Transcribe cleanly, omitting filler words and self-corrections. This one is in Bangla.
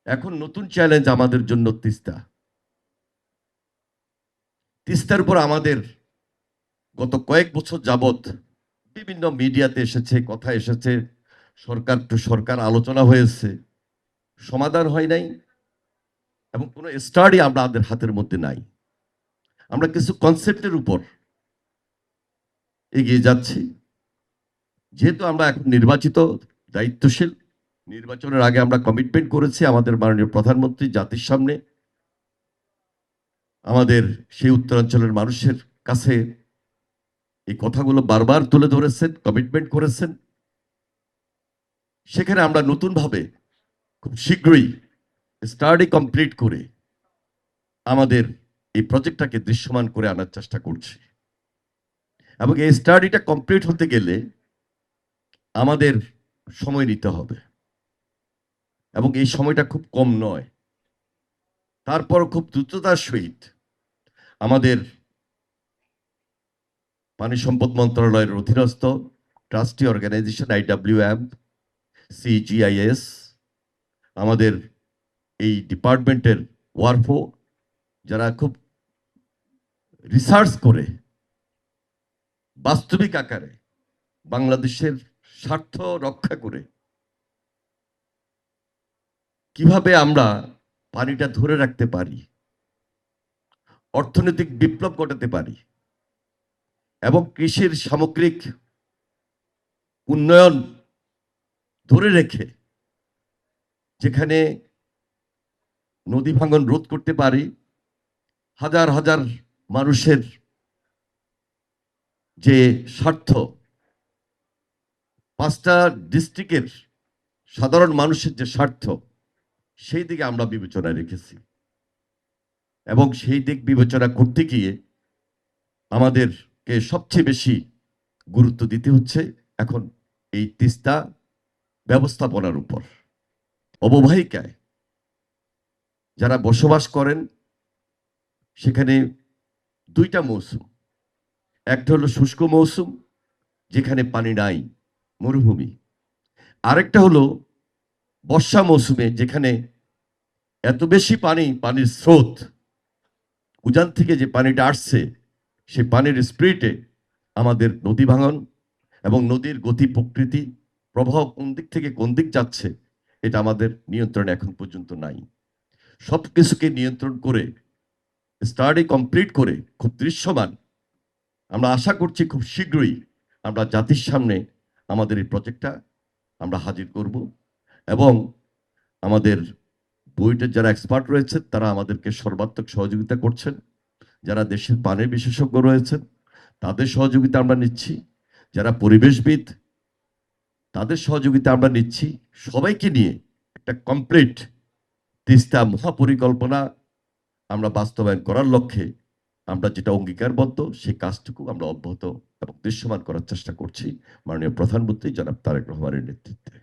এখন নতুন চ্যালেঞ্জ আমাদের জন্য তিস্তা। তিস্তার উপর আমাদের গত কয়েক বছর যাবৎ বিভিন্ন মিডিয়াতে এসেছে, কথা এসেছে, সরকার টু সরকার আলোচনা হয়েছে, সমাধান হয় নাই এবং কোনো স্টাডি আমাদের হাতের মধ্যে নাই। আমরা কিছু কনসেপ্টের উপর এগিয়ে যাচ্ছি। যেহেতু আমরা এখন নির্বাচিত, দায়িত্বশীল, নির্বাচনের আগে আমরা কমিটমেন্ট করেছি আমাদের মাননীয় প্রধানমন্ত্রী জাতির সামনে, আমাদের সেই উত্তরাঞ্চলের মানুষের কাছে এই কথাগুলো বারবার তুলে ধরেছেন, কমিটমেন্ট করেছেন। সেখানে আমরা নতুনভাবে খুব শীঘ্রই স্টাডি কমপ্লিট করে আমাদের এই প্রজেক্টটাকে দৃশ্যমান করে আনার চেষ্টা করছি। এবং এই স্টাডিটা কমপ্লিট হতে গেলে আমাদের সময় নিতে হবে এবং এই সময়টা খুব কম নয়। তারপর খুব দ্রুততার সহিত আমাদের পানি সম্পদ মন্ত্রণালয়ের অধীনস্থ ট্রাস্টি অর্গানাইজেশন IWM, CGIS, আমাদের এই ডিপার্টমেন্টের ওয়ারফো, যারা খুব রিসার্চ করে বাস্তবিক আকারে বাংলাদেশের স্বার্থ রক্ষা করে কিভাবে আমরা পানিটা ধরে রাখতে পারি, অর্থনৈতিক বিপ্লব ঘটাতে পারি এবং কৃষির সামগ্রিক উন্নয়ন ধরে রেখে যেখানে নদী ভাঙন রোধ করতে পারি, হাজার হাজার মানুষের যে স্বার্থ, 5টা ডিস্ট্রিক্টের সাধারণ মানুষের যে স্বার্থ, সেই দিকে আমরা বিবেচনা রেখেছি এবং সেই দিক বিবেচনা করতে গিয়ে আমাদেরকে সবচেয়ে বেশি গুরুত্ব দিতে হচ্ছে এখন এই তিস্তা ব্যবস্থাপনার উপর। অববাহিকায় যারা বসবাস করেন সেখানে 2টা মৌসুম, একটা হলো শুষ্ক মৌসুম যেখানে পানি নাই, মরুভূমি, আরেকটা হলো বর্ষা মৌসুমে যেখানে এত বেশি পানির স্রোত, উজান থেকে যে পানিটা আসছে সেই পানির স্পিডে আমাদের নদী ভাঙন এবং নদীর গতি প্রকৃতি প্রবাহ কোন দিক থেকে কোন দিক যাচ্ছে এটা আমাদের নিয়ন্ত্রণে এখন পর্যন্ত নাই। সব কিছুকে নিয়ন্ত্রণ করে স্টাডি কমপ্লিট করে খুব দৃশ্যমান আমরা আশা করছি খুব শীঘ্রই আমরা জাতির সামনে আমাদের এই প্রজেক্টটা আমরা হাজির করব এবং আমাদের বুয়েটের যারা এক্সপার্ট রয়েছেন তারা আমাদেরকে সর্বাত্মক সহযোগিতা করছেন, যারা দেশের পানির বিশেষজ্ঞ রয়েছেন তাদের সহযোগিতা আমরা নিচ্ছি, যারা পরিবেশবিদ তাদের সহযোগিতা আমরা নিচ্ছি। সবাইকে নিয়ে একটা কমপ্লিট তিস্তা মহাপরিকল্পনা আমরা বাস্তবায়ন করার লক্ষ্যে আমরা যেটা অঙ্গীকারবদ্ধ সেই কাজটুকু আমরা অব্যাহত এবং দৃশ্যমান করার চেষ্টা করছি মাননীয় প্রধানমন্ত্রী জনাব তারেক রহমানের নেতৃত্বে।